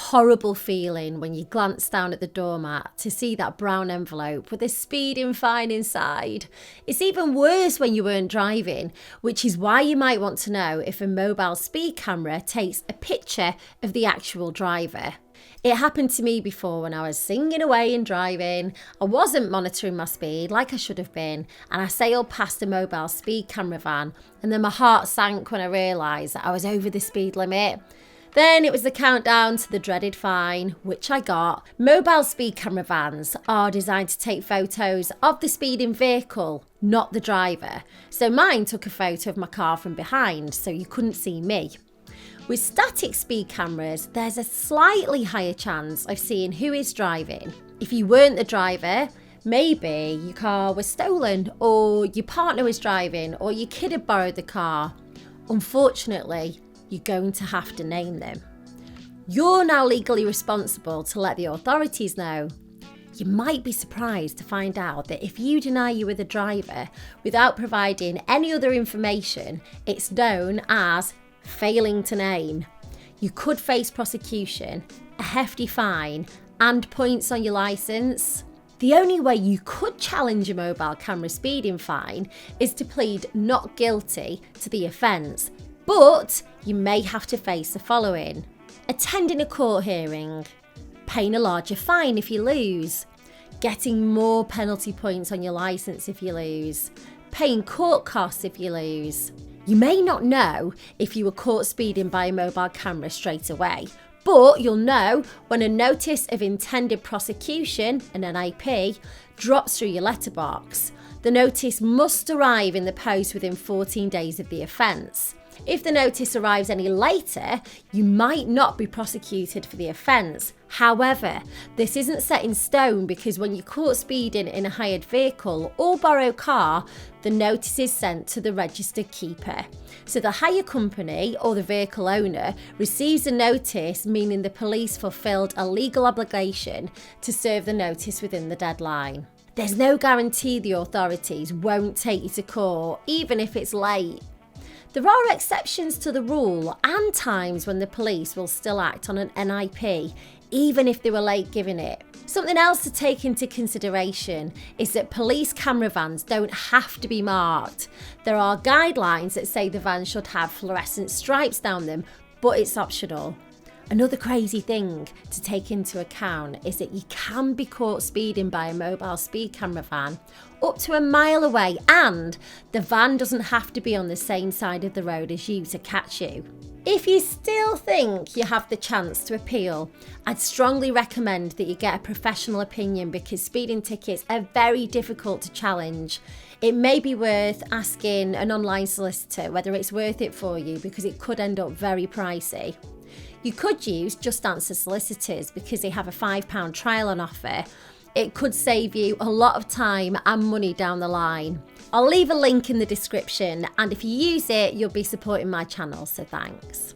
horrible feeling when you glance down at the doormat to see that brown envelope with a speeding fine inside. It's even worse when you weren't driving, which is why you might want to know if a mobile speed camera takes a picture of the actual driver. It happened to me before when I was singing away and driving. I wasn't monitoring my speed like I should have been, and I sailed past a mobile speed camera van, and then my heart sank when I realised that I was over the speed limit. Then it was the countdown to the dreaded fine, which I got. Mobile speed camera vans are designed to take photos of the speeding vehicle, not the driver. So mine took a photo of my car from behind, so you couldn't see me. With static speed cameras, there's a slightly higher chance of seeing who is driving. If you weren't the driver, maybe your car was stolen, or your partner was driving, or your kid had borrowed the car. Unfortunately, you're going to have to name them. You're now legally responsible to let the authorities know. You might be surprised to find out that if you deny you were the driver without providing any other information, it's known as failing to name. You could face prosecution, a hefty fine, and points on your licence. The only way you could challenge a mobile camera speeding fine is to plead not guilty to the offence, but you may have to face the following: attending a court hearing, paying a larger fine if you lose, getting more penalty points on your licence if you lose, paying court costs if you lose. You may not know if you were caught speeding by a mobile camera straight away, but you'll know when a notice of intended prosecution, an NIP, drops through your letterbox. The notice must arrive in the post within 14 days of the offence. If the notice arrives any later, you might not be prosecuted for the offence. However, this isn't set in stone because when you're caught speeding in a hired vehicle or borrowed car, the notice is sent to the registered keeper. So the hire company or the vehicle owner receives a notice, meaning the police fulfilled a legal obligation to serve the notice within the deadline. There's no guarantee the authorities won't take you to court, even if it's late. There are exceptions to the rule and times when the police will still act on an NIP, even if they were late giving it. Something else to take into consideration is that police camera vans don't have to be marked. There are guidelines that say the van should have fluorescent stripes down them, but it's optional. Another crazy thing to take into account is that you can be caught speeding by a mobile speed camera van up to a mile away, and the van doesn't have to be on the same side of the road as you to catch you. If you still think you have the chance to appeal, I'd strongly recommend that you get a professional opinion because speeding tickets are very difficult to challenge. It may be worth asking an online solicitor whether it's worth it for you because it could end up very pricey. You could use JustAnswer solicitors because they have a £5 trial on offer. It could save you a lot of time and money down the line. I'll leave a link in the description, and if you use it, you'll be supporting my channel, so thanks.